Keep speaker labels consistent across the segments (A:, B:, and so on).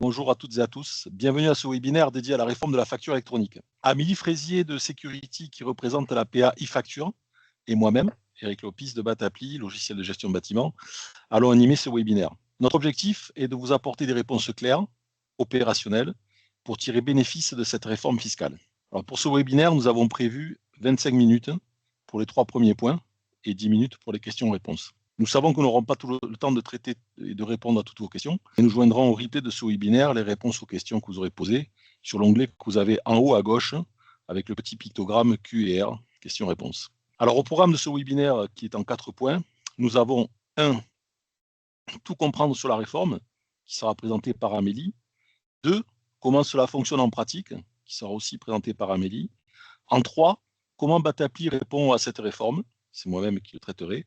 A: Bonjour à toutes et à tous. Bienvenue à ce webinaire dédié à la réforme de la facture électronique. Amélie Fraisier de Security, qui représente la PA e-facture, et moi-même, Eric Lopis de Batappli, logiciel de gestion de bâtiment, allons animer ce webinaire. Notre objectif est de vous apporter des réponses claires, opérationnelles, pour tirer bénéfice de cette réforme fiscale. Alors pour ce webinaire, nous avons prévu 25 minutes pour les 3 premiers points et 10 minutes pour les questions-réponses. Nous savons que nous n'aurons pas tout le temps de traiter et de répondre à toutes vos questions, et nous joindrons au replay de ce webinaire les réponses aux questions que vous aurez posées sur l'onglet que vous avez en haut à gauche avec le petit pictogramme Q et R, questions-réponses. Alors au programme de ce webinaire qui est en 4 points, nous avons 1. Tout comprendre sur la réforme, qui sera présenté par Amélie. 2. Comment cela fonctionne en pratique, qui sera aussi présenté par Amélie. En 3. Comment Batappli répond à cette réforme, c'est moi-même qui le traiterai.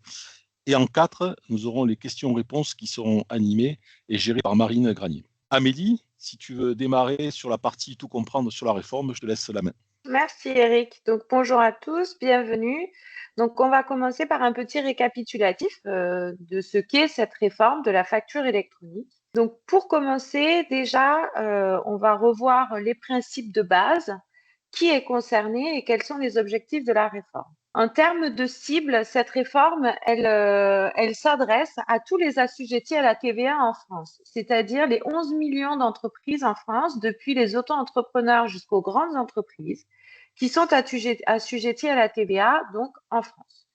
A: Et en 4, nous aurons les questions-réponses qui seront animées et gérées par Marine Granier. Amélie, si tu veux démarrer sur la partie tout comprendre sur la réforme, je te laisse la main.
B: Merci Eric. Donc bonjour à tous, bienvenue. Donc on va commencer par un petit récapitulatif de ce qu'est cette réforme de la facture électronique. Donc pour commencer, déjà, on va revoir les principes de base, qui est concerné et quels sont les objectifs de la réforme. En termes de cible, cette réforme, elle s'adresse à tous les assujettis à la TVA en France, c'est-à-dire les 11 millions d'entreprises en France, depuis les auto-entrepreneurs jusqu'aux grandes entreprises, qui sont assujettis à la TVA, donc en France.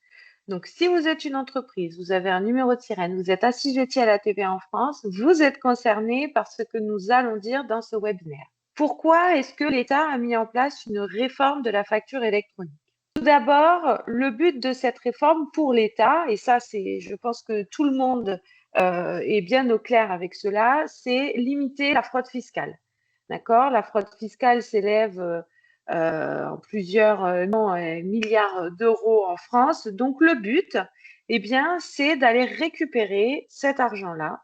B: Donc, si vous êtes une entreprise, vous avez un numéro de sirène, vous êtes assujetti à la TVA en France, vous êtes concerné par ce que nous allons dire dans ce webinaire. Pourquoi est-ce que l'État a mis en place une réforme de la facture électronique? Tout d'abord, le but de cette réforme pour l'État, et ça, je pense que tout le monde est bien au clair avec cela, c'est limiter la fraude fiscale. D'accord? La fraude fiscale s'élève en plusieurs milliards d'euros en France. Donc, le but, eh bien, c'est d'aller récupérer cet argent-là.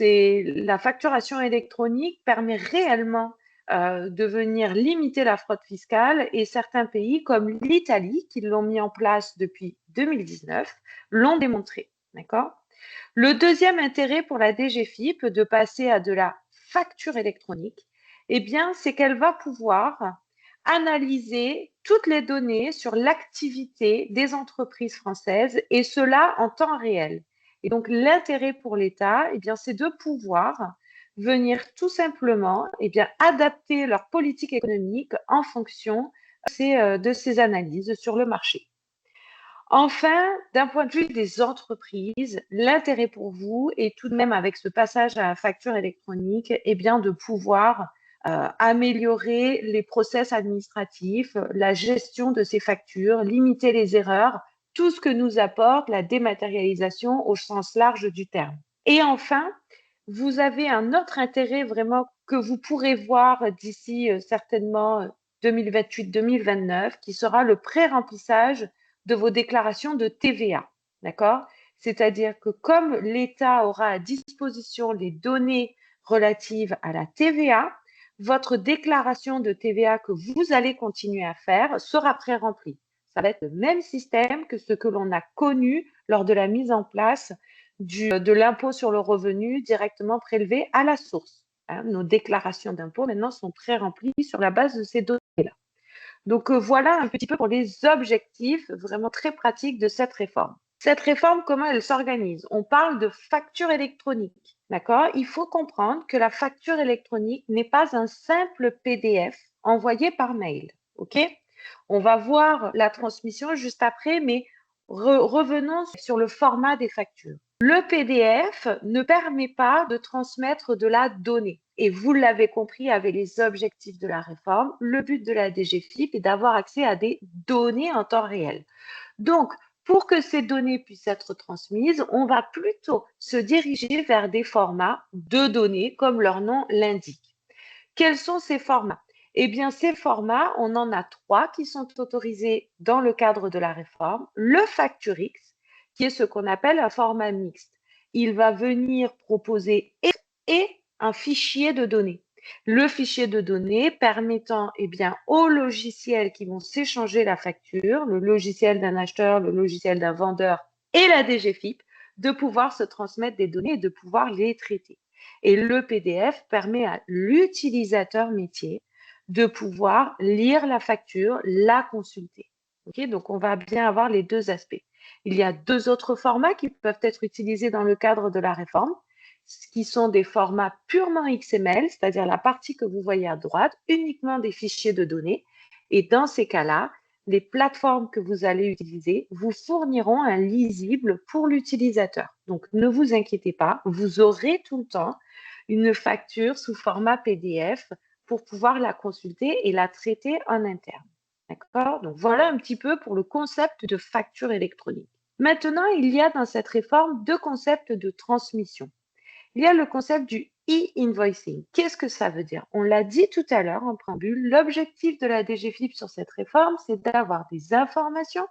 B: La facturation électronique permet réellement de venir limiter la fraude fiscale, et certains pays comme l'Italie, qui l'ont mis en place depuis 2019, l'ont démontré. D'accord? Le deuxième intérêt pour la DGFiP de passer à de la facture électronique, eh bien, c'est qu'elle va pouvoir analyser toutes les données sur l'activité des entreprises françaises, et cela en temps réel. Et donc, l'intérêt pour l'État, eh bien, c'est de pouvoir venir tout simplement adapter leur politique économique en fonction de ces analyses sur le marché. Enfin, d'un point de vue des entreprises, l'intérêt pour vous est tout de même, avec ce passage à la facture électronique, eh bien, de pouvoir améliorer les process administratifs, la gestion de ces factures, limiter les erreurs, tout ce que nous apporte la dématérialisation au sens large du terme. Et enfin, vous avez un autre intérêt vraiment que vous pourrez voir d'ici certainement 2028-2029, qui sera le pré-remplissage de vos déclarations de TVA. D'accord? C'est-à-dire que comme l'État aura à disposition les données relatives à la TVA, votre déclaration de TVA que vous allez continuer à faire sera pré-remplie. Ça va être le même système que ce que l'on a connu lors de la mise en place de l'impôt sur le revenu directement prélevé à la source. Nos déclarations d'impôt maintenant sont pré-remplies sur la base de ces données-là. Donc voilà un petit peu pour les objectifs vraiment très pratiques de cette réforme. Cette réforme, comment elle s'organise? On parle de facture électronique, d'accord? Il faut comprendre que la facture électronique n'est pas un simple PDF envoyé par mail, ok? On va voir la transmission juste après, mais revenons sur le format des factures. Le PDF ne permet pas de transmettre de la donnée. Et vous l'avez compris avec les objectifs de la réforme, le but de la DGFiP est d'avoir accès à des données en temps réel. Donc, pour que ces données puissent être transmises, on va plutôt se diriger vers des formats de données, comme leur nom l'indique. Quels sont ces formats? Eh bien, ces formats, on en a 3 qui sont autorisés dans le cadre de la réforme. Le Facturix, qui est ce qu'on appelle un format mixte. Il va venir proposer et un fichier de données. Le fichier de données permettant aux logiciels qui vont s'échanger la facture, le logiciel d'un acheteur, le logiciel d'un vendeur et la DGFiP, de pouvoir se transmettre des données et de pouvoir les traiter. Et le PDF permet à l'utilisateur métier de pouvoir lire la facture, la consulter. Okay, donc, on va bien avoir les deux aspects. Il y a deux autres formats qui peuvent être utilisés dans le cadre de la réforme, qui sont des formats purement XML, c'est-à-dire la partie que vous voyez à droite, uniquement des fichiers de données. Et dans ces cas-là, les plateformes que vous allez utiliser vous fourniront un lisible pour l'utilisateur. Donc, ne vous inquiétez pas, vous aurez tout le temps une facture sous format PDF pour pouvoir la consulter et la traiter en interne. D'accord? Donc, voilà un petit peu pour le concept de facture électronique. Maintenant, il y a dans cette réforme deux concepts de transmission. Il y a le concept du e-invoicing. Qu'est-ce que ça veut dire? On l'a dit tout à l'heure en préambule, l'objectif de la DGFiP sur cette réforme, c'est d'avoir des informations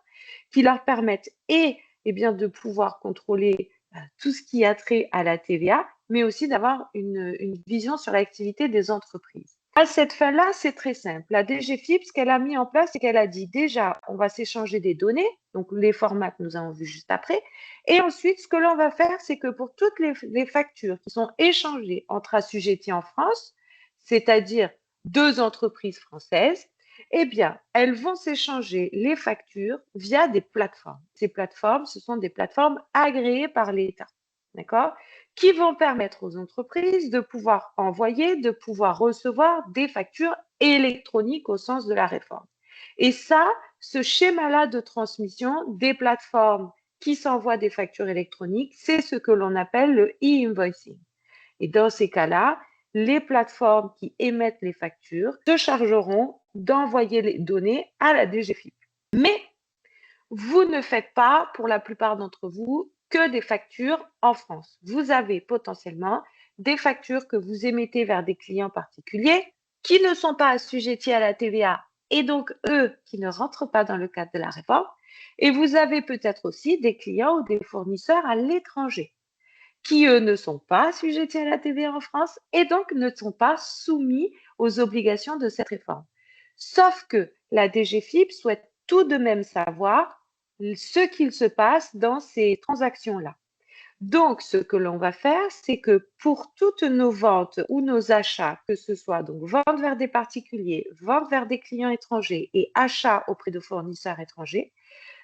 B: qui leur permettent bien, de pouvoir contrôler tout ce qui a trait à la TVA, mais aussi d'avoir une vision sur l'activité des entreprises. À cette fin-là, c'est très simple. La DGFiP, ce qu'elle a mis en place, c'est qu'elle a dit déjà, on va s'échanger des données, donc les formats que nous avons vus juste après. Et ensuite, ce que l'on va faire, c'est que pour toutes les factures qui sont échangées entre assujettis en France, c'est-à-dire deux entreprises françaises, eh bien, elles vont s'échanger les factures via des plateformes. Ces plateformes, ce sont des plateformes agréées par l'État, d'accord, qui vont permettre aux entreprises de pouvoir envoyer, de pouvoir recevoir des factures électroniques au sens de la réforme. Et ça, ce schéma-là de transmission des plateformes qui s'envoient des factures électroniques, c'est ce que l'on appelle le e-invoicing. Et dans ces cas-là, les plateformes qui émettent les factures se chargeront d'envoyer les données à la DGFiP. Mais vous ne faites pas, pour la plupart d'entre vous, que des factures en France. Vous avez potentiellement des factures que vous émettez vers des clients particuliers qui ne sont pas assujettis à la TVA et donc eux qui ne rentrent pas dans le cadre de la réforme. Et vous avez peut-être aussi des clients ou des fournisseurs à l'étranger qui, eux, ne sont pas assujettis à la TVA en France et donc ne sont pas soumis aux obligations de cette réforme. Sauf que la DGFiP souhaite tout de même savoir ce qu'il se passe dans ces transactions-là. Donc, ce que l'on va faire, c'est que pour toutes nos ventes ou nos achats, que ce soit donc vente vers des particuliers, vente vers des clients étrangers et achats auprès de fournisseurs étrangers,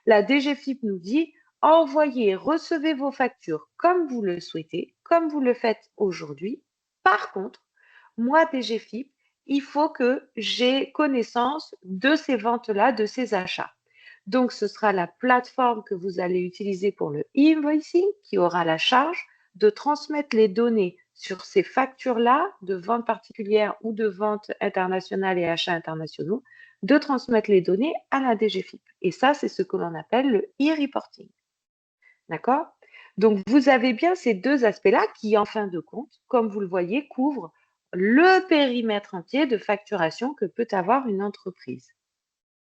B: la DGFiP nous dit envoyez, recevez vos factures comme vous le souhaitez, comme vous le faites aujourd'hui. Par contre, moi, DGFiP, il faut que j'ai connaissance de ces ventes-là, de ces achats. Donc, ce sera la plateforme que vous allez utiliser pour le e-invoicing qui aura la charge de transmettre les données sur ces factures-là de vente particulière ou de vente internationale et achats internationaux, de transmettre les données à la DGFiP. Et ça, c'est ce que l'on appelle le e-reporting. D'accord? Donc, vous avez bien ces deux aspects-là qui, en fin de compte, comme vous le voyez, couvrent le périmètre entier de facturation que peut avoir une entreprise.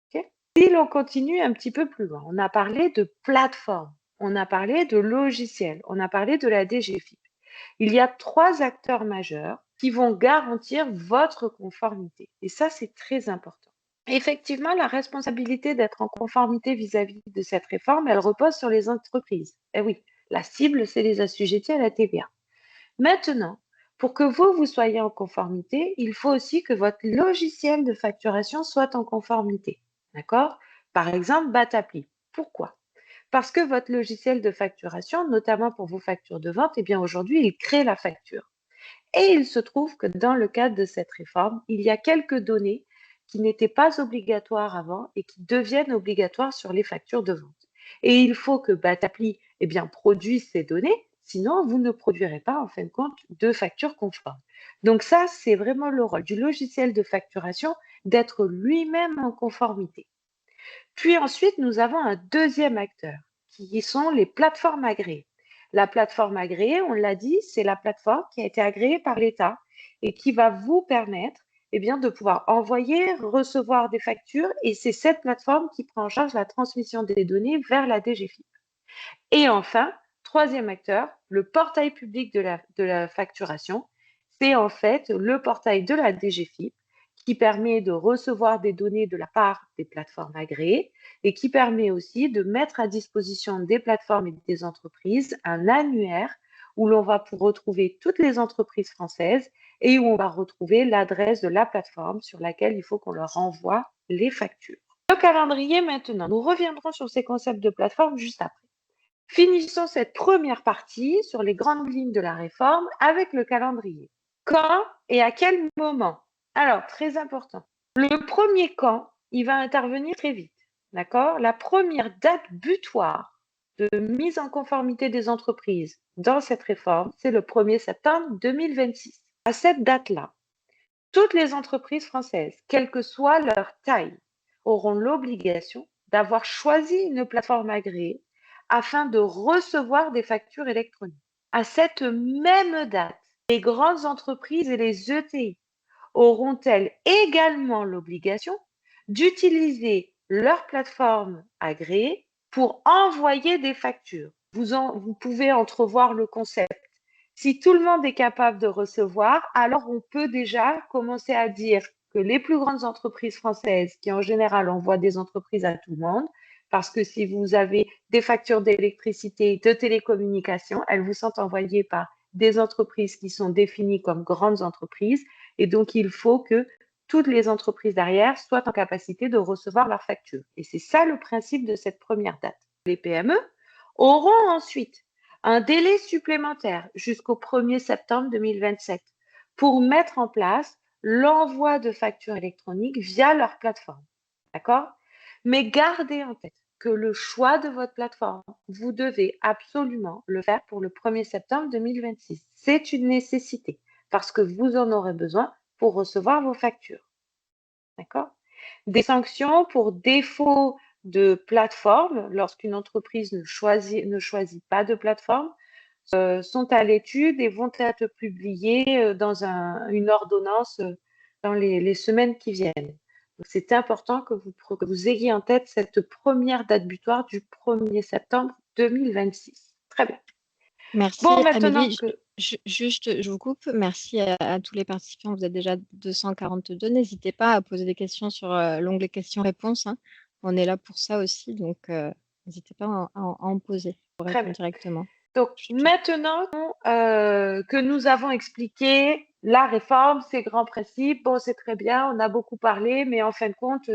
B: Okay? Si l'on continue un petit peu plus loin, on a parlé de plateforme, on a parlé de logiciel, on a parlé de la DGFiP. Il y a trois acteurs majeurs qui vont garantir votre conformité. Et ça, c'est très important. Effectivement, la responsabilité d'être en conformité vis-à-vis de cette réforme, elle repose sur les entreprises. Eh oui, la cible, c'est les assujettis à la TVA. Maintenant, pour que vous soyez en conformité, il faut aussi que votre logiciel de facturation soit en conformité. D'accord? Par exemple, Batapli. Pourquoi? Parce que votre logiciel de facturation, notamment pour vos factures de vente, eh bien aujourd'hui, il crée la facture. Et il se trouve que dans le cadre de cette réforme, il y a quelques données qui n'étaient pas obligatoires avant et qui deviennent obligatoires sur les factures de vente. Et il faut que Batapli produise ces données, sinon vous ne produirez pas en fin de compte de factures conformes. Donc ça, c'est vraiment le rôle du logiciel de facturation d'être lui-même en conformité. Puis ensuite, nous avons un deuxième acteur qui sont les plateformes agréées. La plateforme agréée, on l'a dit, c'est la plateforme qui a été agréée par l'État et qui va vous permettre de pouvoir envoyer, recevoir des factures et c'est cette plateforme qui prend en charge la transmission des données vers la DGFiP. Et enfin, troisième acteur, le portail public de la facturation, c'est en fait le portail de la DGFiP qui permet de recevoir des données de la part des plateformes agréées et qui permet aussi de mettre à disposition des plateformes et des entreprises un annuaire où l'on va pouvoir retrouver toutes les entreprises françaises et où on va retrouver l'adresse de la plateforme sur laquelle il faut qu'on leur envoie les factures. Le calendrier maintenant, nous reviendrons sur ces concepts de plateforme juste après. Finissons cette première partie sur les grandes lignes de la réforme avec le calendrier. Quand et à quel moment? Alors, très important. Le premier quand, il va intervenir très vite. D'accord? La première date butoir de mise en conformité des entreprises dans cette réforme, c'est le 1er septembre 2026. À cette date-là, toutes les entreprises françaises, quelle que soit leur taille, auront l'obligation d'avoir choisi une plateforme agréée afin de recevoir des factures électroniques. À cette même date, les grandes entreprises et les ETI auront-elles également l'obligation d'utiliser leur plateforme agréée pour envoyer des factures? Vous pouvez entrevoir le concept. Si tout le monde est capable de recevoir, alors on peut déjà commencer à dire que les plus grandes entreprises françaises, qui en général envoient des entreprises à tout le monde, parce que si vous avez des factures d'électricité, de télécommunications, elles vous sont envoyées par des entreprises qui sont définies comme grandes entreprises. Et donc, il faut que toutes les entreprises derrière soient en capacité de recevoir leurs factures. Et c'est ça le principe de cette première date. Les PME auront ensuite un délai supplémentaire jusqu'au 1er septembre 2027 pour mettre en place l'envoi de factures électroniques via leur plateforme. D'accord? Mais gardez en tête que le choix de votre plateforme, vous devez absolument le faire pour le 1er septembre 2026. C'est une nécessité parce que vous en aurez besoin pour recevoir vos factures. D'accord? Des sanctions pour défaut de plateforme, lorsqu'une entreprise ne choisit pas de plateforme, sont à l'étude et vont être publiées dans une ordonnance dans les semaines qui viennent. C'est important que vous ayez en tête cette première date butoir du 1er septembre 2026. Très bien.
C: Merci
B: Bon, maintenant
C: Amélie.
B: que...
C: Juste, je vous coupe. Merci à tous les participants. Vous êtes déjà 242. N'hésitez pas à poser des questions sur l'onglet questions-réponses, hein. On est là pour ça aussi, donc n'hésitez pas à en poser pour
B: Très
C: répondre
B: bien.
C: directement.
B: Donc, maintenant que nous avons expliqué la réforme, ses grands principes, bon, c'est très bien, on a beaucoup parlé, mais en fin de compte,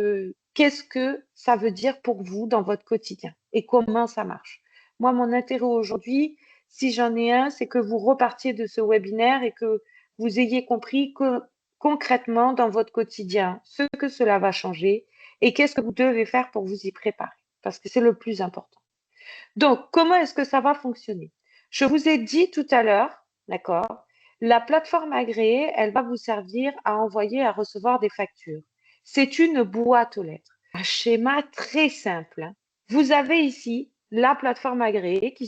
B: qu'est-ce que ça veut dire pour vous dans votre quotidien et comment ça marche? Moi, mon intérêt aujourd'hui, si j'en ai un, c'est que vous repartiez de ce webinaire et que vous ayez compris que concrètement dans votre quotidien, ce que cela va changer et qu'est-ce que vous devez faire pour vous y préparer, parce que c'est le plus important. Donc, comment est-ce que ça va fonctionner? Je vous ai dit tout à l'heure, d'accord, la plateforme agréée, elle va vous servir à envoyer, à recevoir des factures. C'est une boîte aux lettres. Un schéma très simple, hein. Vous avez ici la plateforme agréée qui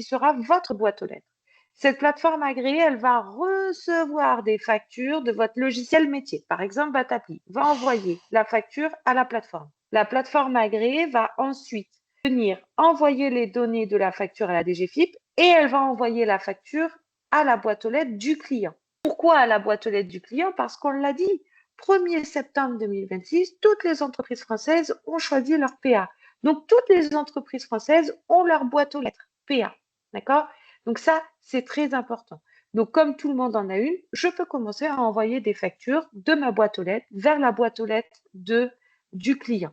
B: sera votre boîte aux lettres. Cette plateforme agréée, elle va recevoir des factures de votre logiciel métier. Par exemple, Batapli va envoyer la facture à la plateforme. La plateforme agréée va ensuite venir envoyer les données de la facture à la DGFiP et elle va envoyer la facture à la boîte aux lettres du client. Pourquoi à la boîte aux lettres du client? Parce qu'on l'a dit, 1er septembre 2026, toutes les entreprises françaises ont choisi leur PA. Donc, toutes les entreprises françaises ont leur boîte aux lettres PA. D'accord? Donc, ça, c'est très important. Donc, comme tout le monde en a une, je peux commencer à envoyer des factures de ma boîte aux lettres vers la boîte aux lettres du client.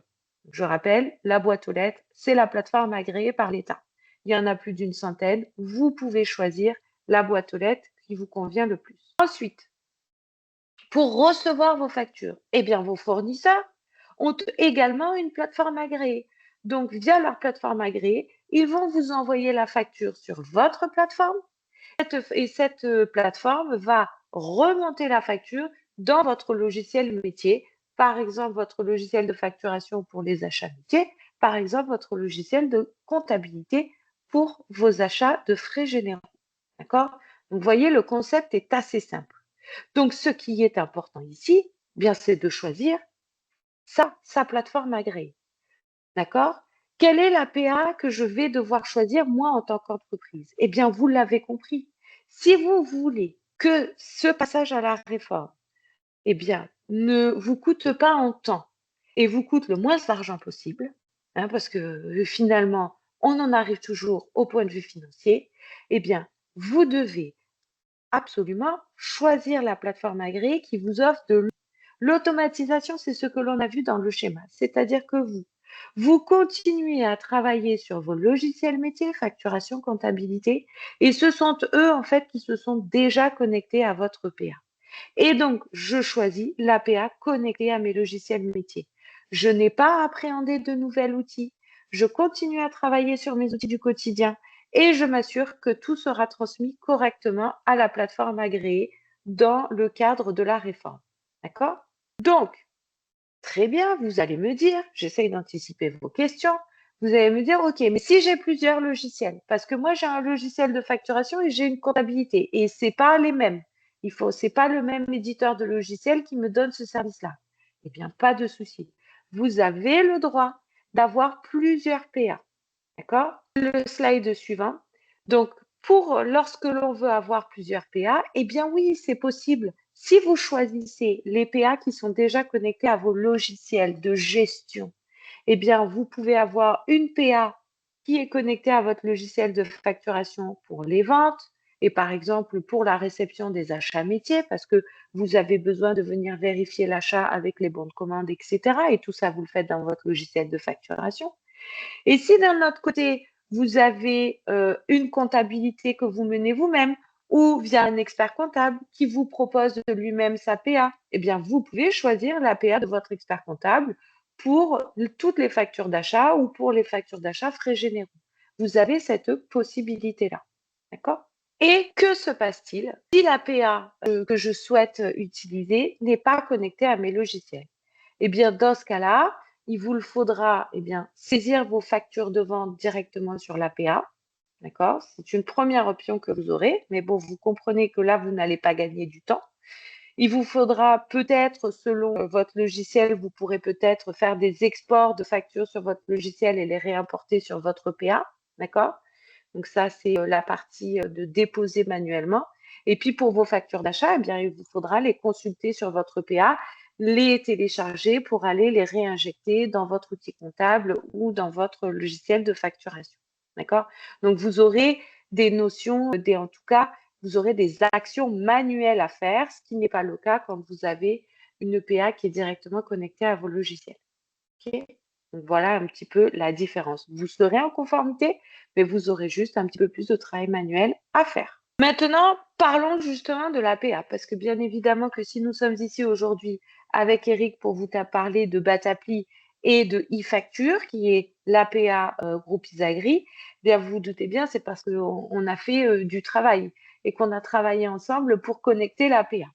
B: Je rappelle, la boîte aux lettres, c'est la plateforme agréée par l'État. Il y en a plus d'une centaine. Vous pouvez choisir la boîte aux lettres qui vous convient le plus. Ensuite, pour recevoir vos factures, eh bien, vos fournisseurs ont également une plateforme agréée. Donc, via leur plateforme agréée, ils vont vous envoyer la facture sur votre plateforme et cette plateforme va remonter la facture dans votre logiciel métier. Par exemple, votre logiciel de facturation pour les achats métiers, par exemple, votre logiciel de comptabilité pour vos achats de frais généraux. D'accord? Donc, vous voyez, le concept est assez simple. Donc, ce qui est important ici, bien, c'est de choisir sa plateforme agréée. D'accord? Quelle est la PA que je vais devoir choisir, moi, en tant qu'entreprise? Eh bien, vous l'avez compris. Si vous voulez que ce passage à la réforme, eh bien, ne vous coûte pas en temps et vous coûte le moins d'argent possible, hein, parce que finalement, on en arrive toujours au point de vue financier, eh bien, vous devez absolument choisir la plateforme agréée qui vous offre de l'automatisation. C'est ce que l'on a vu dans le schéma. C'est-à-dire que vous continuez à travailler sur vos logiciels métiers, facturation, comptabilité, et ce sont eux, en fait, qui se sont déjà connectés à votre PA. Et donc, je choisis l'APA connectée à mes logiciels métiers. Je n'ai pas à appréhender de nouveaux outils. Je continue à travailler sur mes outils du quotidien et je m'assure que tout sera transmis correctement à la plateforme agréée dans le cadre de la réforme. D'accord? Donc, très bien, vous allez me dire, j'essaye d'anticiper vos questions, vous allez me dire, OK, mais si j'ai plusieurs logiciels, parce que moi j'ai un logiciel de facturation et j'ai une comptabilité, et c'est pas les mêmes. C'est pas le même éditeur de logiciel qui me donne ce service-là. Eh bien, pas de souci. Vous avez le droit d'avoir plusieurs PA. D'accord? Le slide suivant. Donc, lorsque l'on veut avoir plusieurs PA, eh bien oui, c'est possible. Si vous choisissez les PA qui sont déjà connectés à vos logiciels de gestion, eh bien, vous pouvez avoir une PA qui est connectée à votre logiciel de facturation pour les ventes et par exemple pour la réception des achats métiers parce que vous avez besoin de venir vérifier l'achat avec les bons de commande, etc. Et tout ça, vous le faites dans votre logiciel de facturation. Et si d'un autre côté, vous avez une comptabilité que vous menez vous-même ou via un expert comptable qui vous propose de lui-même sa PA, eh bien, vous pouvez choisir la PA de votre expert comptable pour toutes les factures d'achat ou pour les factures d'achat frais généraux. Vous avez cette possibilité-là. D'accord? Et que se passe-t-il si la PA que je souhaite utiliser n'est pas connectée à mes logiciels? Eh bien, dans ce cas-là, il vous faudra saisir vos factures de vente directement sur l'APA. D'accord? C'est une première option que vous aurez, mais bon, vous comprenez que là, vous n'allez pas gagner du temps. Il vous faudra peut-être, selon votre logiciel, vous pourrez peut-être faire des exports de factures sur votre logiciel et les réimporter sur votre PA. D'accord? Donc ça, c'est la partie de déposer manuellement. Et puis pour vos factures d'achat, eh bien, il vous faudra les consulter sur votre PA, les télécharger pour aller les réinjecter dans votre outil comptable ou dans votre logiciel de facturation. D'accord? Donc vous aurez des notions, en tout cas, vous aurez des actions manuelles à faire, ce qui n'est pas le cas quand vous avez une PA qui est directement connectée à vos logiciels. OK? Donc voilà un petit peu la différence. Vous serez en conformité, mais vous aurez juste un petit peu plus de travail manuel à faire. Maintenant, parlons justement de l'APA, parce que bien évidemment que si nous sommes ici aujourd'hui avec Eric pour vous parler de Batapli et de e-facture, qui est l'APA groupe Isagri, bien vous vous doutez bien, c'est parce qu'on a fait du travail et qu'on a travaillé ensemble pour connecter l'APA.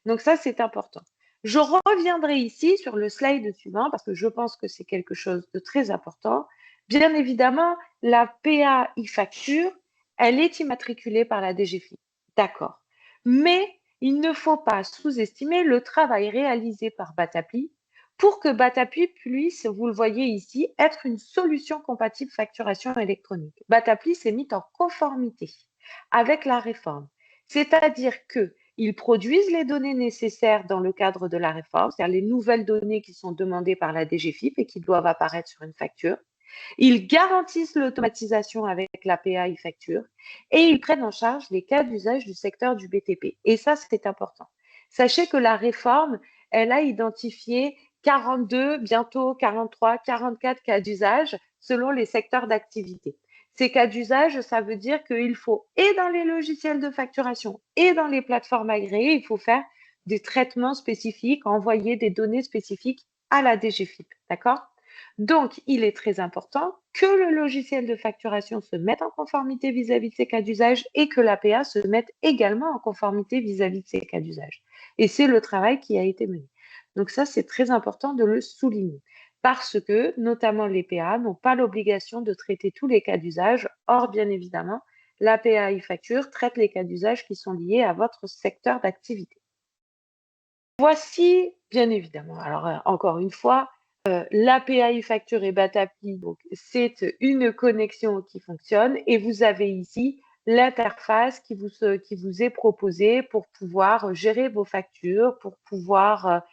B: Donc ça, c'est important. Je reviendrai ici sur le slide suivant parce que je pense que c'est quelque chose de très important. Bien évidemment, la PA e-facture, elle est immatriculée par la DGFiP. D'accord. Mais il ne faut pas sous-estimer le travail réalisé par Batapli pour que Batapli puisse, vous le voyez ici, être une solution compatible facturation électronique. Batapli s'est mis en conformité avec la réforme. C'est-à-dire qu'ils produisent les données nécessaires dans le cadre de la réforme, c'est-à-dire les nouvelles données qui sont demandées par la DGFiP et qui doivent apparaître sur une facture. Ils garantissent l'automatisation avec l'APA e-facture et ils prennent en charge les cas d'usage du secteur du BTP. Et ça, c'est important. Sachez que la réforme, elle a identifié 42, bientôt 43, 44 cas d'usage selon les secteurs d'activité. Ces cas d'usage, ça veut dire qu'il faut, et dans les logiciels de facturation, et dans les plateformes agréées, il faut faire des traitements spécifiques, envoyer des données spécifiques à la DGFiP. D'accord? Donc, il est très important que le logiciel de facturation se mette en conformité vis-à-vis de ces cas d'usage et que l'APA se mette également en conformité vis-à-vis de ces cas d'usage. Et c'est le travail qui a été mené. Donc ça, c'est très important de le souligner parce que, notamment les PA, n'ont pas l'obligation de traiter tous les cas d'usage. Or, bien évidemment, l'APA e-facture traite les cas d'usage qui sont liés à votre secteur d'activité. Voici, bien évidemment, alors encore une fois, l'APA e-facture et Batapli, donc c'est une connexion qui fonctionne et vous avez ici l'interface qui vous est proposée pour pouvoir gérer vos factures, pour pouvoir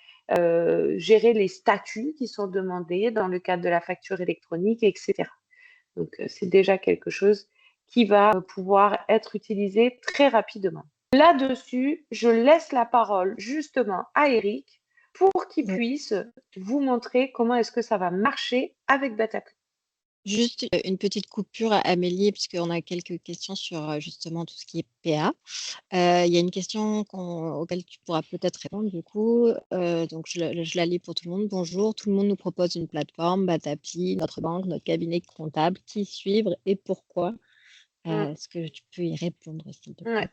B: gérer les statuts qui sont demandés dans le cadre de la facture électronique, etc. Donc c'est déjà quelque chose qui va pouvoir être utilisé très rapidement. Là-dessus, je laisse la parole justement à Eric pour qu'il puisse vous montrer comment est-ce que ça va marcher avec Batapli.
C: Juste une petite coupure, Amélie, puisqu'on a quelques questions sur justement tout ce qui est PA. Il y a une question auquel tu pourras peut-être répondre du coup. Donc je la lis pour tout le monde. Bonjour, tout le monde nous propose une plateforme, Batapli, notre banque, notre cabinet comptable, qui suivre et pourquoi. Est-ce que tu peux y répondre, s'il te plaît?
B: Ouais.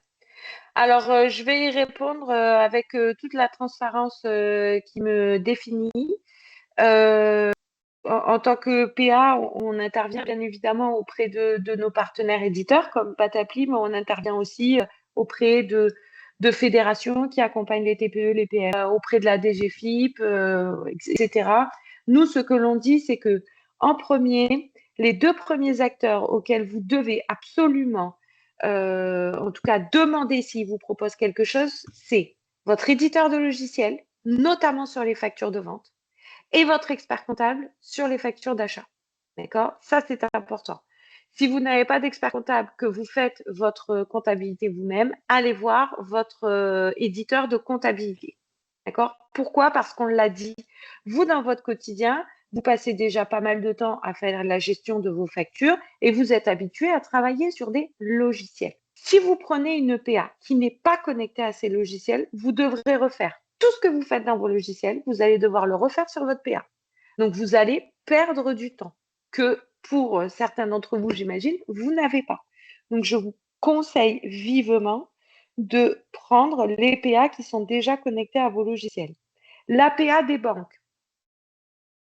B: Alors, je vais y répondre avec toute la transparence qui me définit. En tant que PA, on intervient bien évidemment auprès de nos partenaires éditeurs comme Batapli, mais on intervient aussi auprès de fédérations qui accompagnent les TPE, les PME, auprès de la DGFiP, etc. Nous, ce que l'on dit, c'est que en premier, les 2 premiers acteurs auxquels vous devez absolument, en tout cas, demander s'ils vous proposent quelque chose, c'est votre éditeur de logiciel, notamment sur les factures de vente, et votre expert comptable sur les factures d'achat. D'accord? Ça, c'est important. Si vous n'avez pas d'expert comptable, que vous faites votre comptabilité vous-même, allez voir votre éditeur de comptabilité. D'accord? Pourquoi? Parce qu'on l'a dit, vous, dans votre quotidien, vous passez déjà pas mal de temps à faire la gestion de vos factures et vous êtes habitué à travailler sur des logiciels. Si vous prenez une EPA qui n'est pas connectée à ces logiciels, vous devrez refaire tout ce que vous faites dans vos logiciels, vous allez devoir le refaire sur votre PA. Donc, vous allez perdre du temps que pour certains d'entre vous, j'imagine, vous n'avez pas. Donc, je vous conseille vivement de prendre les PA qui sont déjà connectés à vos logiciels. L'APA des banques,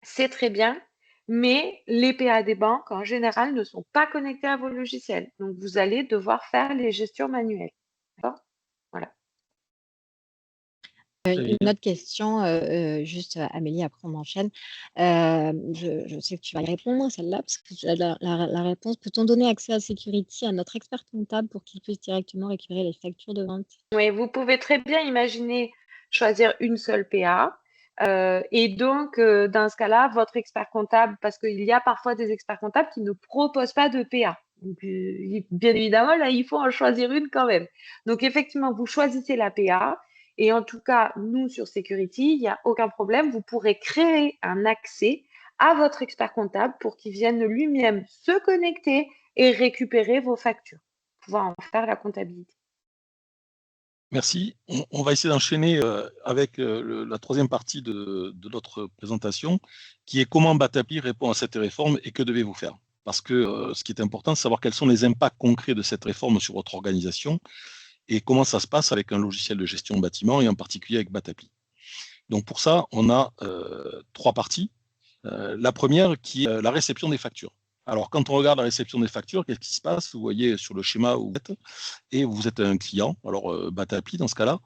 B: c'est très bien, mais les PA des banques, en général, ne sont pas connectés à vos logiciels. Donc, vous allez devoir faire les gestions manuelles. D'accord? Voilà.
C: Une autre question, juste Amélie, après on enchaîne. Je sais que tu vas y répondre, celle-là, parce que j'ai la réponse. Peut-on donner accès à Security à notre expert comptable pour qu'il puisse directement récupérer les factures de vente?
B: Oui, vous pouvez très bien imaginer choisir une seule PA. Et donc, dans ce cas-là, votre expert comptable, parce qu'il y a parfois des experts comptables qui ne proposent pas de PA. Donc, bien évidemment, là, il faut en choisir une quand même. Donc, effectivement, vous choisissez la PA. Et en tout cas, nous, sur Security, il n'y a aucun problème. Vous pourrez créer un accès à votre expert comptable pour qu'il vienne lui-même se connecter et récupérer vos factures, pouvoir en faire la comptabilité.
A: Merci. On va essayer d'enchaîner avec la troisième partie de notre présentation, qui est comment Batapli répond à cette réforme et que devez-vous faire. Parce que ce qui est important, c'est savoir quels sont les impacts concrets de cette réforme sur votre organisation et comment ça se passe avec un logiciel de gestion de bâtiment et en particulier avec Batapli. Donc pour ça, on a 3 parties. La première qui est la réception des factures. Alors quand on regarde la réception des factures, qu'est-ce qui se passe? Vous voyez sur le schéma où vous êtes, et vous êtes un client, alors Batapli dans ce cas-là,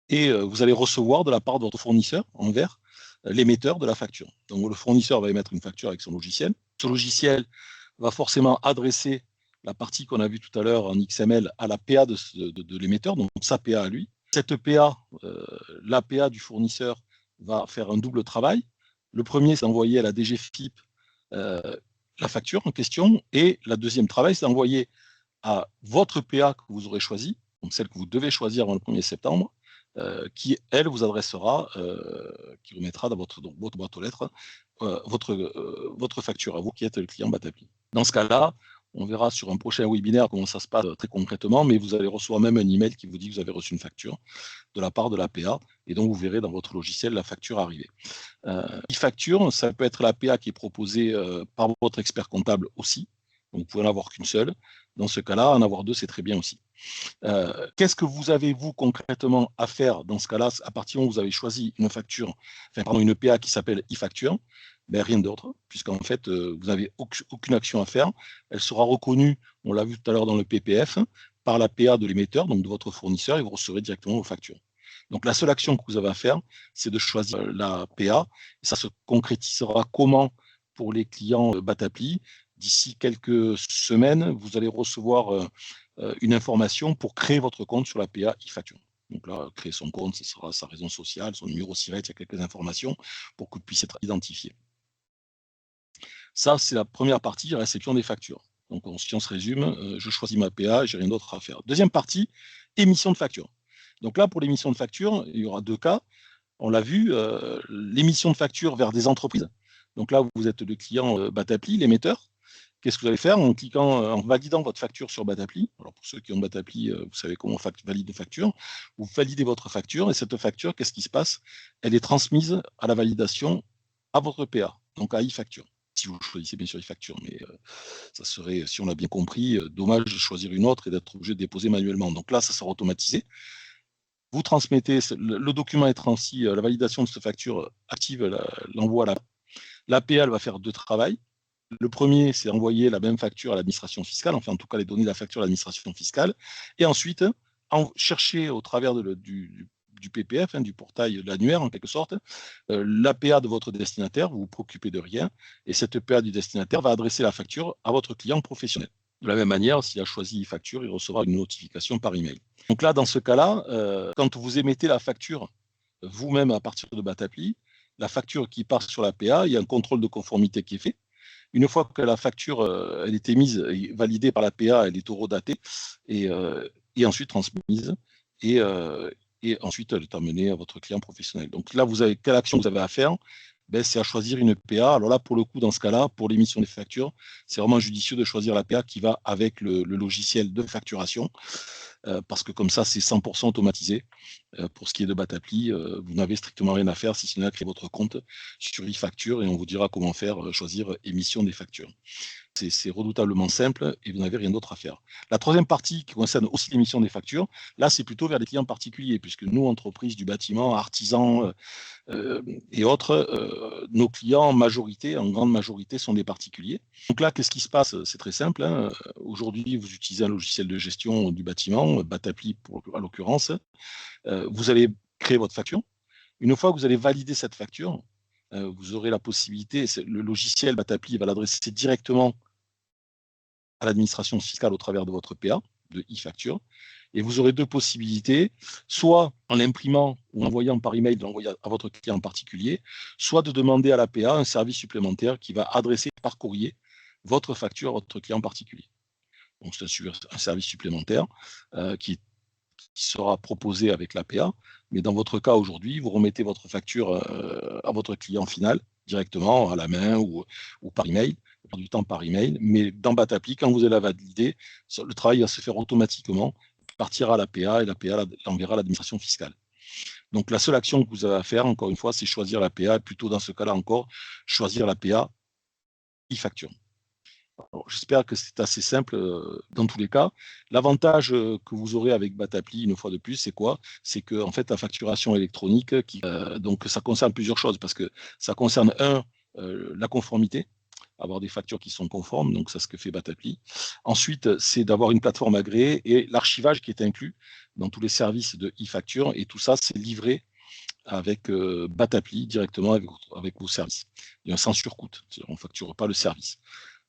A: et vous allez recevoir de la part de votre fournisseur en vert l'émetteur de la facture. Donc le fournisseur va émettre une facture avec son logiciel. Ce logiciel va forcément adresser la partie qu'on a vue tout à l'heure en XML à la PA de l'émetteur, donc sa PA à lui. Cette PA, la PA du fournisseur va faire un double travail. Le premier, c'est d'envoyer à la DGFiP la facture en question, et la deuxième travail, c'est d'envoyer à votre PA que vous aurez choisi, donc celle que vous devez choisir avant le 1er septembre, qui, elle, vous adressera, qui remettra dans votre boîte aux lettres votre facture à vous qui êtes le client Batapli. Dans ce cas-là, on verra sur un prochain webinaire comment ça se passe très concrètement, mais vous allez recevoir même un email qui vous dit que vous avez reçu une facture de la part de la PA, et donc vous verrez dans votre logiciel la facture arriver. E-facture, ça peut être la PA qui est proposée par votre expert comptable aussi, donc vous pouvez en avoir qu'une seule. Dans ce cas-là, en avoir deux, c'est très bien aussi. Qu'est-ce que vous avez, vous, concrètement, à faire dans ce cas-là, à partir du moment où vous avez choisi une facture, une PA qui s'appelle e-facture? Ben, rien d'autre, puisqu'en fait, vous n'avez aucune action à faire. Elle sera reconnue, on l'a vu tout à l'heure dans le PPF, par la PA de l'émetteur, donc de votre fournisseur, et vous recevrez directement vos factures. Donc la seule action que vous avez à faire, c'est de choisir la PA. Et ça se concrétisera comment pour les clients Batapli? D'ici quelques semaines, vous allez recevoir une information pour créer votre compte sur la PA e-facture. Donc là, créer son compte, ce sera sa raison sociale, son numéro SIRET, il y a quelques informations pour que vous puissiez être identifié. Ça, c'est la première partie, la réception des factures. Donc, si on se résume, je choisis ma PA, j'ai rien d'autre à faire. Deuxième partie, émission de facture. Donc là, pour l'émission de facture, il y aura 2 cas. On l'a vu, l'émission de facture vers des entreprises. Donc là, vous êtes le client Batappli, l'émetteur. Qu'est-ce que vous allez faire en cliquant, en validant votre facture sur Batappli? Alors pour ceux qui ont Batappli, vous savez comment on valide une facture. Vous validez votre facture et cette facture, qu'est-ce qui se passe? Elle est transmise à la validation à votre PA, donc à e-facture. Si vous choisissez bien sûr e-facture, mais ça serait, si on l'a bien compris, dommage de choisir une autre et d'être obligé de déposer manuellement. Donc là, ça sera automatisé. Vous transmettez, le document est transmis, la validation de cette facture active l'envoi à l'APA, elle va faire 2 travaux. Le premier, c'est envoyer la même facture à l'administration fiscale, enfin en tout cas les données de la facture à l'administration fiscale, et ensuite chercher au travers du PPF, du portail de l'annuaire en quelque sorte, l'APA de votre destinataire, vous ne vous préoccupez de rien, et cette APA du destinataire va adresser la facture à votre client professionnel. De la même manière, s'il a choisi e-facture, il recevra une notification par email. Donc là, dans ce cas-là, quand vous émettez la facture vous-même à partir de Batappli, la facture qui part sur l'APA, il y a un contrôle de conformité qui est fait. Une fois que la facture elle est émise, validée par l'APA, elle est horodatée et ensuite transmise et ensuite elle est amenée à votre client professionnel. Donc là, quelle action vous avez à faire? C'est à choisir une PA. Alors là, pour le coup, dans ce cas-là, pour l'émission des factures, c'est vraiment judicieux de choisir la PA qui va avec le logiciel de facturation, parce que comme ça, c'est 100% automatisé. Pour ce qui est de Batappli, vous n'avez strictement rien à faire si ce n'est à créer votre compte sur e-facture et on vous dira comment faire, choisir émission des factures. C'est redoutablement simple et vous n'avez rien d'autre à faire. La troisième partie qui concerne aussi l'émission des factures, là, c'est plutôt vers les clients particuliers, puisque nous, entreprises du bâtiment, artisans et autres, nos clients, en grande majorité, sont des particuliers. Donc là, qu'est-ce qui se passe? C'est très simple. Aujourd'hui, vous utilisez un logiciel de gestion du bâtiment, Batappli à l'occurrence. Vous allez créer votre facture. Une fois que vous allez valider cette facture, vous aurez la possibilité, le logiciel Batappli va l'adresser directement à l'administration fiscale au travers de votre PA, de e-facture. Et vous aurez 2 possibilités, soit en l'imprimant ou en envoyant par email, de l'envoyer à votre client en particulier, soit de demander à la PA un service supplémentaire qui va adresser par courrier votre facture à votre client particulier. Donc c'est un service supplémentaire qui sera proposé avec l'APA. Mais dans votre cas aujourd'hui, vous remettez votre facture à votre client final directement à la main ou par email, du temps par email. Mais dans Batappli, quand vous allez la valider, le travail va se faire automatiquement, partira à l'APA et l'APA l'enverra à l'administration fiscale. Donc la seule action que vous avez à faire, encore une fois, c'est choisir l'APA, et plutôt dans ce cas-là encore, choisir l'APA e-facture. J'espère que c'est assez simple dans tous les cas. L'avantage que vous aurez avec Batappli, une fois de plus, c'est quoi? C'est que en fait, la facturation électronique, donc ça concerne plusieurs choses, parce que ça concerne, la conformité, avoir des factures qui sont conformes, donc c'est ce que fait Batappli. Ensuite, c'est d'avoir une plateforme agréée et l'archivage qui est inclus dans tous les services de e-facture, et tout ça, c'est livré avec Batappli directement avec vos services. Il y a sans surcoût, on ne facture pas le service.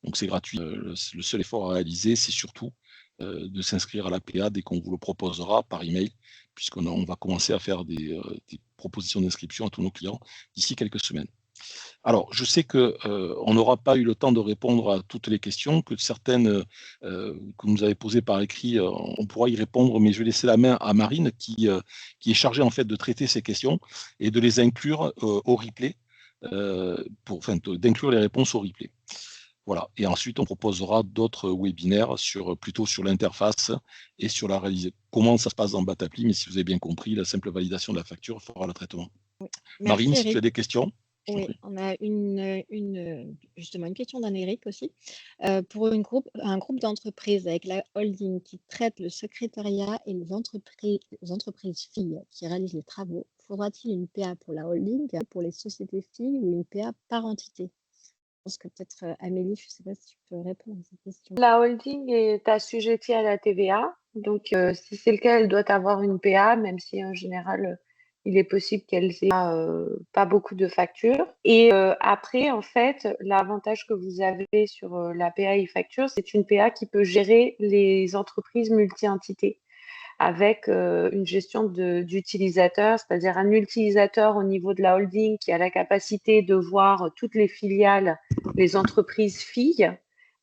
A: Donc c'est gratuit. Le seul effort à réaliser, c'est surtout de s'inscrire à l'APA dès qu'on vous le proposera par email, puisqu'on va commencer à faire des propositions d'inscription à tous nos clients d'ici quelques semaines. Alors, je sais qu'on n'aura pas eu le temps de répondre à toutes les questions, que certaines que vous nous avez posées par écrit, on pourra y répondre, mais je vais laisser la main à Marine qui est chargée en fait de traiter ces questions et de les inclure au replay, d'inclure les réponses au replay. Voilà. Et ensuite, on proposera d'autres webinaires plutôt sur l'interface et sur comment ça se passe dans Batappli. Mais si vous avez bien compris, la simple validation de la facture fera le traitement.
C: Oui.
A: Marine,
C: Merci,
A: si tu as des questions.
C: Oui, on a justement une question d'un Eric aussi. Pour un groupe d'entreprises avec la holding qui traite le secrétariat et les entreprises filles qui réalisent les travaux, faudra-t-il une PA pour la holding, pour les sociétés filles ou une PA par entité? Je pense que peut-être Amélie, je ne sais pas si tu peux répondre à cette question.
B: La holding est assujettie à la TVA. Donc, si c'est le cas, elle doit avoir une PA, même si en général, il est possible qu'elle n'ait pas beaucoup de factures. Et après, en fait, l'avantage que vous avez sur la PA e-facture, c'est une PA qui peut gérer les entreprises multi-entités avec une gestion d'utilisateurs, c'est-à-dire un utilisateur au niveau de la holding qui a la capacité de voir toutes les filiales, les entreprises filles,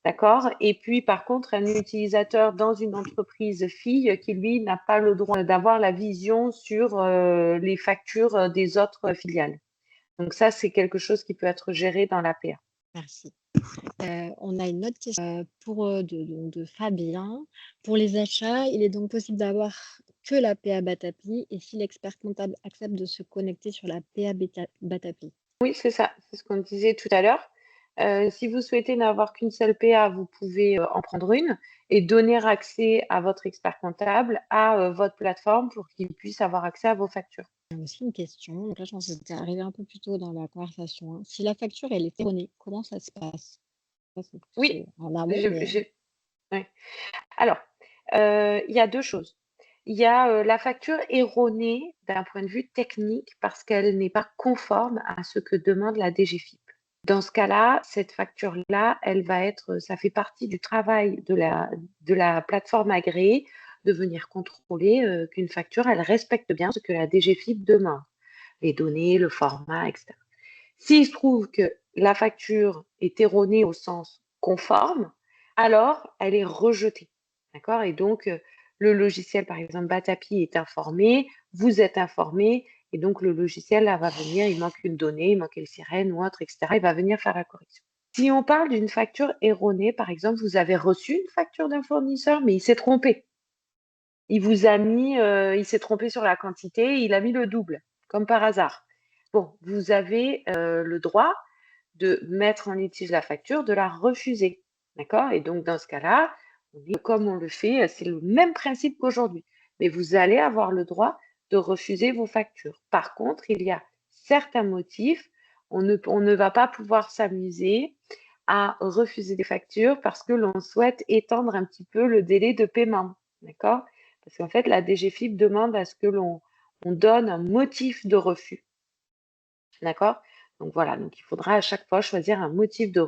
B: D'accord? Et puis, par contre, un utilisateur dans une entreprise fille qui, lui, n'a pas le droit d'avoir la vision sur les factures des autres filiales. Donc ça, c'est quelque chose qui peut être géré dans l'APA.
C: Merci. On a une autre question de Fabien. Pour les achats, il est donc possible d'avoir que la PA Batapli et si l'expert comptable accepte de se connecter sur la PA Batapli.
B: Oui, c'est ça, c'est ce qu'on disait tout à l'heure. Si vous souhaitez n'avoir qu'une seule PA, vous pouvez en prendre une et donner accès à votre expert comptable à votre plateforme pour qu'il puisse avoir accès à vos factures.
C: Il y a aussi une question, donc là je pense que c'était arrivé un peu plus tôt dans la conversation, hein. Si la facture elle est erronée, comment ça se passe? Ça,
B: Oui,
C: c'est en amont, mais
B: ouais. Alors, il y a deux choses. Il y a la facture erronée d'un point de vue technique parce qu'elle n'est pas conforme à ce que demande la DGFiP. Dans ce cas-là, cette facture-là, ça fait partie du travail de la plateforme agréée de venir contrôler qu'une facture, elle respecte bien ce que la DGFiP demande, les données, le format, etc. S'il se trouve que la facture est erronée au sens conforme, alors elle est rejetée. D'accord? Et donc, le logiciel, par exemple, Batapi est informé, vous êtes informé, et donc le logiciel là, va venir, il manque une donnée, il manque une sirène ou autre, etc. Il va venir faire la correction. Si on parle d'une facture erronée, par exemple, vous avez reçu une facture d'un fournisseur, mais il s'est trompé. Il s'est trompé sur la quantité, il a mis le double, comme par hasard. Bon, vous avez le droit de mettre en litige la facture, de la refuser. D'accord? Et donc, dans ce cas-là, comme on le fait, c'est le même principe qu'aujourd'hui. Mais vous allez avoir le droit de refuser vos factures. Par contre, il y a certains motifs. On ne va pas pouvoir s'amuser à refuser des factures parce que l'on souhaite étendre un petit peu le délai de paiement. D'accord? Parce qu'en fait, la DGFiP demande à ce que l'on donne un motif de refus. D'accord? Donc voilà, donc il faudra à chaque fois choisir un motif de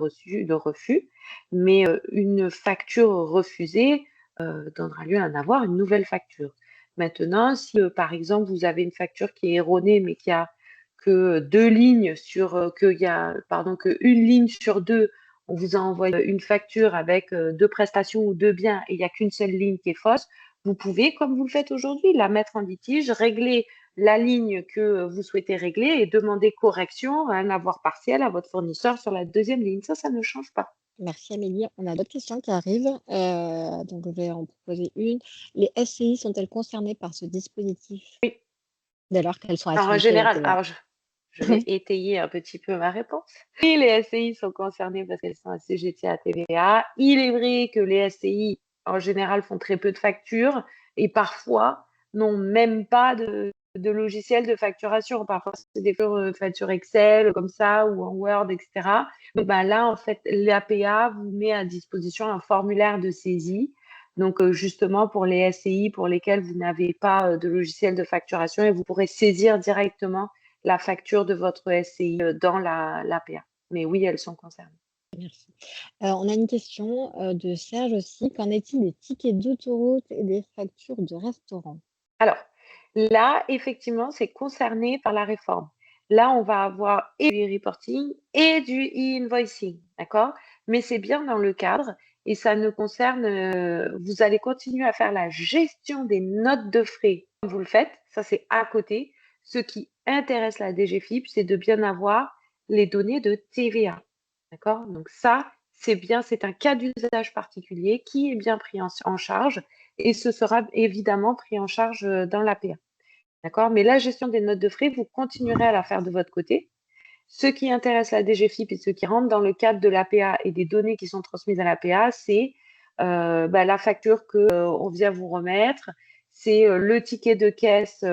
B: refus, mais une facture refusée donnera lieu à en avoir une nouvelle facture. Maintenant, si par exemple vous avez une facture qui est erronée, mais qu'il y a que deux lignes que une ligne sur deux, on vous a envoyé une facture avec deux prestations ou deux biens et il n'y a qu'une seule ligne qui est fausse, vous pouvez, comme vous le faites aujourd'hui, la mettre en litige, régler la ligne que vous souhaitez régler et demander correction, un avoir partiel à votre fournisseur sur la deuxième ligne. Ça ne change pas.
C: merci Amélie. On a d'autres questions qui arrivent, donc je vais en proposer une. Les SCI sont-elles concernées par ce dispositif?
B: Oui.
C: Dès lors qu'elles sont
B: Alors, en
C: assujetties à la
B: général,
C: TVA.
B: je vais étayer un petit peu ma réponse. Oui, les SCI sont concernées parce qu'elles sont assujetties à TVA. Il est vrai que les SCI, en général, font très peu de factures et parfois n'ont même pas de logiciel de facturation. Parfois, c'est des factures Excel comme ça ou en Word, etc. Donc là, en fait, l'APA vous met à disposition un formulaire de saisie. Donc, justement, pour les SCI pour lesquels vous n'avez pas de logiciel de facturation et vous pourrez saisir directement la facture de votre SCI dans l'APA. Mais oui, elles sont concernées.
C: Merci. On a une question de Serge aussi. Qu'en est-il des tickets d'autoroute et des factures de restaurant?
B: Alors, là, effectivement, c'est concerné par la réforme. Là, on va avoir et du reporting et du e-invoicing, d'accord? Mais c'est bien dans le cadre et ça ne concerne, vous allez continuer à faire la gestion des notes de frais comme vous le faites, ça c'est à côté. Ce qui intéresse la DGFiP, c'est de bien avoir les données de TVA, d'accord? Donc ça, c'est bien, c'est un cas d'usage particulier qui est bien pris en charge et ce sera évidemment pris en charge dans l'APA. D'accord? Mais la gestion des notes de frais, vous continuerez à la faire de votre côté. Ce qui intéresse la DGFiP et ce qui rentre dans le cadre de l'APA et des données qui sont transmises à l'APA, c'est la facture qu'on vient vous remettre, c'est le ticket de caisse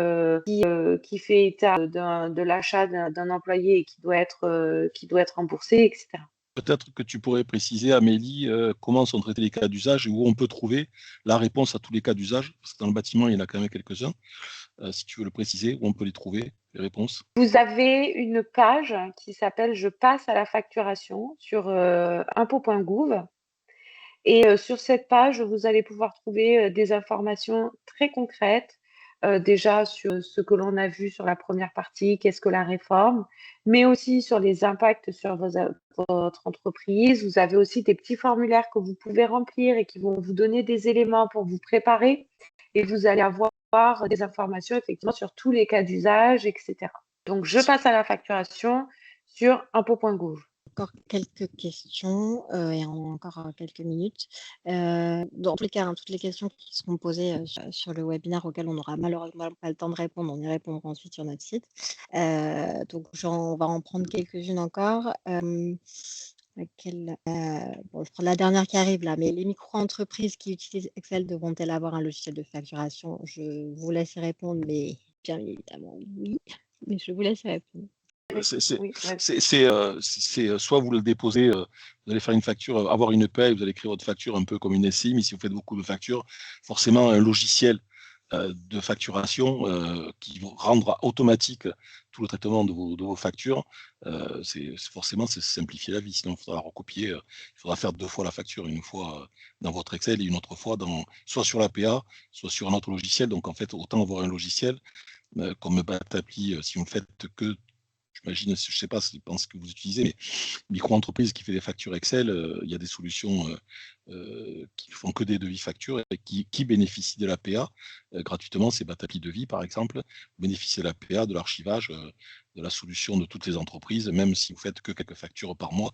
B: qui fait état de l'achat d'un employé et qui doit être remboursé, etc.
A: Peut-être que tu pourrais préciser, Amélie, comment sont traités les cas d'usage et où on peut trouver la réponse à tous les cas d'usage, parce que dans le bâtiment, il y en a quand même quelques-uns. Si tu veux le préciser, où on peut les trouver, les réponses.
B: Vous avez une page qui s'appelle « Je passe à la facturation » sur impôts.gouv. Et sur cette page, vous allez pouvoir trouver des informations très concrètes déjà sur ce que l'on a vu sur la première partie, qu'est-ce que la réforme, mais aussi sur les impacts sur votre entreprise. Vous avez aussi des petits formulaires que vous pouvez remplir et qui vont vous donner des éléments pour vous préparer. Et vous allez avoir des informations effectivement sur tous les cas d'usage, etc. Donc, je passe à la facturation sur impôt.gouv.
C: Encore quelques questions et encore quelques minutes. Dans tous les cas, toutes les questions qui seront posées sur le webinaire auquel on n'aura malheureusement pas le temps de répondre, on y répondra ensuite sur notre site. Donc, on va en prendre quelques-unes encore. Je prends la dernière qui arrive là, mais les micro-entreprises qui utilisent Excel devront-elles avoir un logiciel de facturation? Je vous laisse y répondre, mais bien évidemment, oui. Mais je vous laisse y répondre.
A: C'est soit vous le déposez, vous allez faire une facture, avoir une paie, vous allez créer votre facture un peu comme une SCI, mais si vous faites beaucoup de factures, forcément un logiciel de facturation qui vous rendra automatique tout le traitement de vos factures, forcément c'est simplifier la vie, sinon il faudra recopier, il faudra faire 2 fois la facture, une fois dans votre Excel et une autre fois soit sur la PA, soit sur un autre logiciel. Donc en fait, autant avoir un logiciel comme Batappli, si vous ne faites que, j'imagine, je ne sais pas, ça dépend ce que vous utilisez, mais micro-entreprise qui fait des factures Excel, il y a des solutions qui font que des devis factures et qui bénéficient de la PA gratuitement. C'est Batappli Devis, par exemple. Vous bénéficiez de la PA, de l'archivage, de la solution de toutes les entreprises, même si vous faites que quelques factures par mois,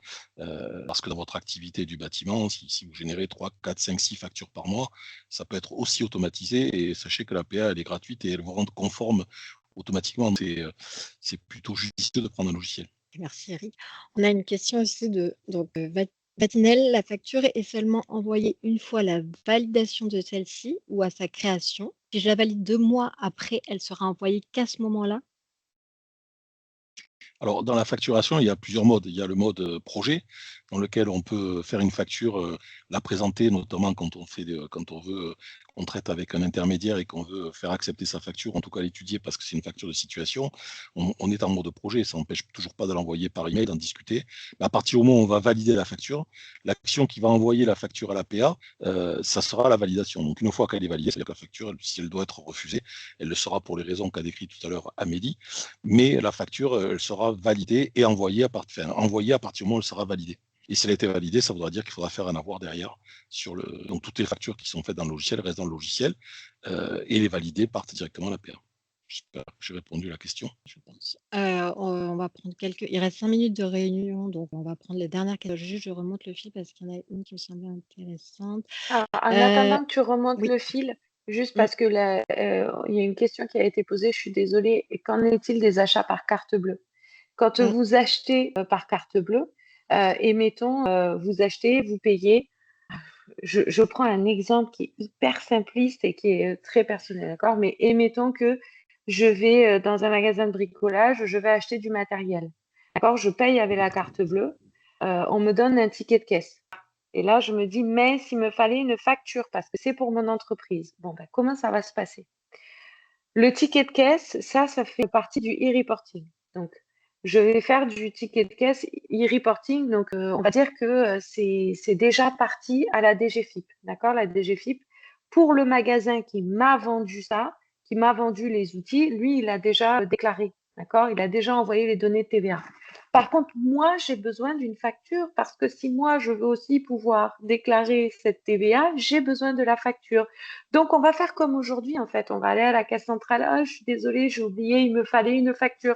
A: parce que dans votre activité du bâtiment, si vous générez 3, 4, 5, 6 factures par mois, ça peut être aussi automatisé, et sachez que la PA, elle est gratuite et elle vous rend conforme automatiquement. C'est plutôt judicieux de prendre un logiciel.
C: Merci Eric. On a une question aussi de Vatinel. La facture est seulement envoyée une fois la validation de celle-ci ou à sa création. Si je la valide 2 mois après, elle sera envoyée qu'à ce moment-là?
A: Alors, dans la facturation, il y a plusieurs modes. Il y a le mode projet, dans lequel on peut faire une facture, la présenter, notamment quand on veut, on traite avec un intermédiaire et qu'on veut faire accepter sa facture, en tout cas l'étudier parce que c'est une facture de situation. On est en mode projet, ça n'empêche toujours pas de l'envoyer par email, d'en discuter. Mais à partir du moment où on va valider la facture, l'action qui va envoyer la facture à la PA, ça sera la validation. Donc, une fois qu'elle est validée, c'est-à-dire que la facture, si elle doit être refusée, elle le sera pour les raisons qu'a décrites tout à l'heure Amélie, mais la facture, elle sera validée et envoyée à partir du moment où elle sera validée. Et si elle a été validée, ça voudra dire qu'il faudra faire un avoir derrière. Donc toutes les factures qui sont faites dans le logiciel restent dans le logiciel et les validées partent directement à la PA. J'espère que j'ai répondu à la question.
C: Je pense. On va prendre il reste 5 minutes de réunion, donc on va prendre les dernières questions. Juste, je remonte le fil parce qu'il y en a une qui me semblait intéressante.
B: En attendant que tu remontes
C: Oui.
B: le fil, juste parce que il y a une question qui a été posée, je suis désolée. Et qu'en est-il des achats par carte bleue? Quand vous achetez par carte bleue, et mettons, vous achetez, vous payez. Je prends un exemple qui est hyper simpliste et qui est très personnel, d'accord? Mais admettons que je vais dans un magasin de bricolage, je vais acheter du matériel, d'accord? Je paye avec la carte bleue, on me donne un ticket de caisse. Et là, je me dis, mais s'il me fallait une facture parce que c'est pour mon entreprise. Bon, ben, comment ça va se passer? Le ticket de caisse, ça fait partie du e-reporting. Donc, je vais faire du ticket de caisse e-reporting. Donc, on va dire que c'est déjà parti à la DGFiP. D'accord? La DGFiP, pour le magasin qui m'a vendu ça, qui m'a vendu les outils, lui, il a déjà déclaré. D'accord? Il a déjà envoyé les données de TVA. Par contre, moi, j'ai besoin d'une facture parce que si moi, je veux aussi pouvoir déclarer cette TVA, j'ai besoin de la facture. Donc, on va faire comme aujourd'hui, en fait. On va aller à la caisse centrale. Ah, je suis désolée, j'ai oublié, il me fallait une facture.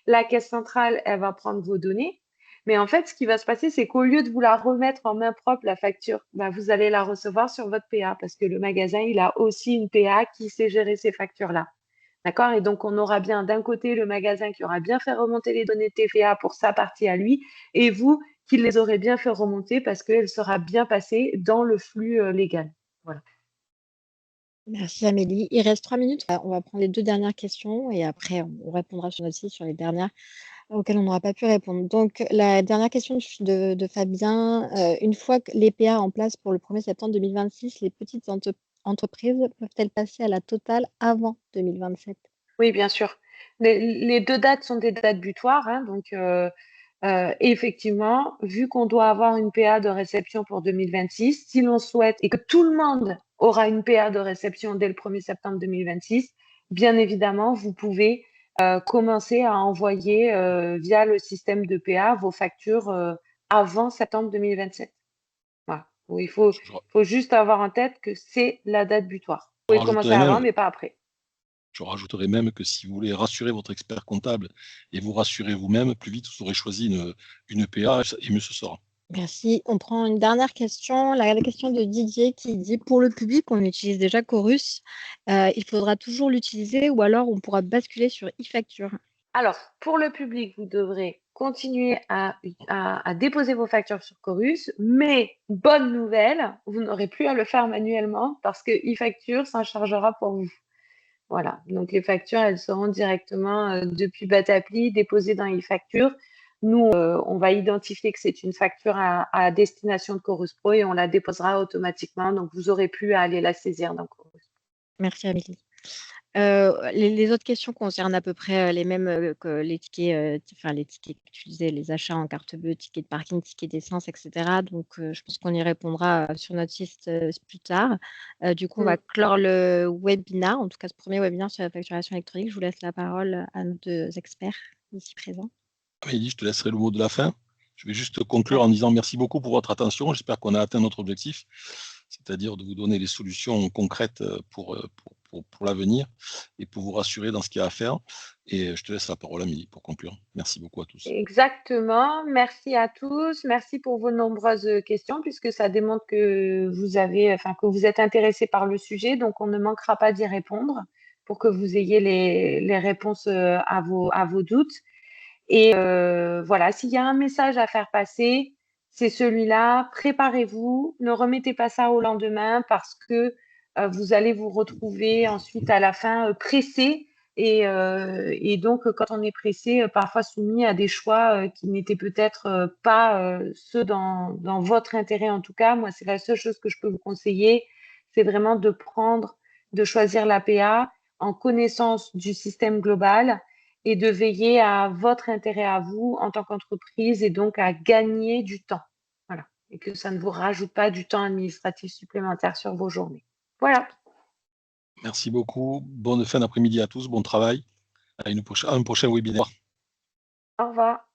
B: La caisse centrale, elle va prendre vos données. Mais en fait, ce qui va se passer, c'est qu'au lieu de vous la remettre en main propre, la facture, bah, vous allez la recevoir sur votre PA parce que le magasin, il a aussi une PA qui sait gérer ces factures-là. D'accord? Et donc, on aura bien d'un côté le magasin qui aura bien fait remonter les données de TVA pour sa partie à lui, et vous qui les aurez bien fait remonter parce qu'elle sera bien passée dans le flux légal. Voilà.
C: Merci Amélie. Il reste 3 minutes. On va prendre les 2 dernières questions et après, on répondra sur notre site sur les dernières auxquelles on n'aura pas pu répondre. Donc, la dernière question de Fabien. Une fois que les PA en place pour le 1er septembre 2026, les petites entreprises peuvent-elles passer à la totale avant 2027?
B: Oui, bien sûr. Les 2 dates sont des dates butoirs, hein, donc effectivement, vu qu'on doit avoir une PA de réception pour 2026, si l'on souhaite et que tout le monde aura une PA de réception dès le 1er septembre 2026, bien évidemment, vous pouvez commencer à envoyer via le système de PA vos factures avant septembre 2027. Voilà. Il faut juste avoir en tête que c'est la date butoir. Vous pouvez commencer avant, mais pas après.
A: Je rajouterai même que si vous voulez rassurer votre expert comptable et vous rassurer vous-même, plus vite vous aurez choisi une PA et mieux ce sera.
C: Merci. On prend une dernière question. La question de Didier qui dit pour le public, on utilise déjà Chorus. Il faudra toujours l'utiliser ou alors on pourra basculer sur e-facture.
B: Alors, pour le public, vous devrez continuer à déposer vos factures sur Chorus, mais bonne nouvelle, vous n'aurez plus à le faire manuellement parce que e-facture s'en chargera pour vous. Voilà, donc les factures, elles seront directement depuis Batapli déposées dans e-facture. Nous, on va identifier que c'est une facture à destination de Chorus Pro et on la déposera automatiquement, donc vous n'aurez plus à aller la saisir dans Chorus.
C: Merci Amélie. Les autres questions concernent à peu près les mêmes que les tickets, les tickets utilisés, les achats en carte bleue, tickets de parking, tickets d'essence, etc. Donc, je pense qu'on y répondra sur notre site plus tard. Du coup, on va clore le webinaire, en tout cas ce premier webinaire sur la facturation électronique. Je vous laisse la parole à nos deux experts ici présents.
A: Amélie, je te laisserai le mot de la fin. Je vais juste conclure en disant merci beaucoup pour votre attention. J'espère qu'on a atteint notre objectif, c'est-à-dire de vous donner les solutions concrètes pour l'avenir et pour vous rassurer dans ce qu'il y a à faire. Et je te laisse la parole, Amélie, pour conclure. Merci beaucoup à tous.
B: Exactement. Merci à tous. Merci pour vos nombreuses questions, puisque ça démontre que vous êtes intéressés par le sujet. Donc, on ne manquera pas d'y répondre pour que vous ayez les réponses à vos doutes. Et voilà, s'il y a un message à faire passer, c'est celui-là. Préparez-vous. Ne remettez pas ça au lendemain parce que vous allez vous retrouver ensuite à la fin pressé. Et donc, quand on est pressé, parfois soumis à des choix qui n'étaient peut-être pas ceux dans votre intérêt en tout cas. Moi, c'est la seule chose que je peux vous conseiller, c'est vraiment de choisir l'APA en connaissance du système global et de veiller à votre intérêt à vous en tant qu'entreprise et donc à gagner du temps. Voilà. Et que ça ne vous rajoute pas du temps administratif supplémentaire sur vos journées. Voilà.
A: Merci beaucoup. Bonne fin d'après-midi à tous. Bon travail. À un prochain webinaire.
B: Au revoir.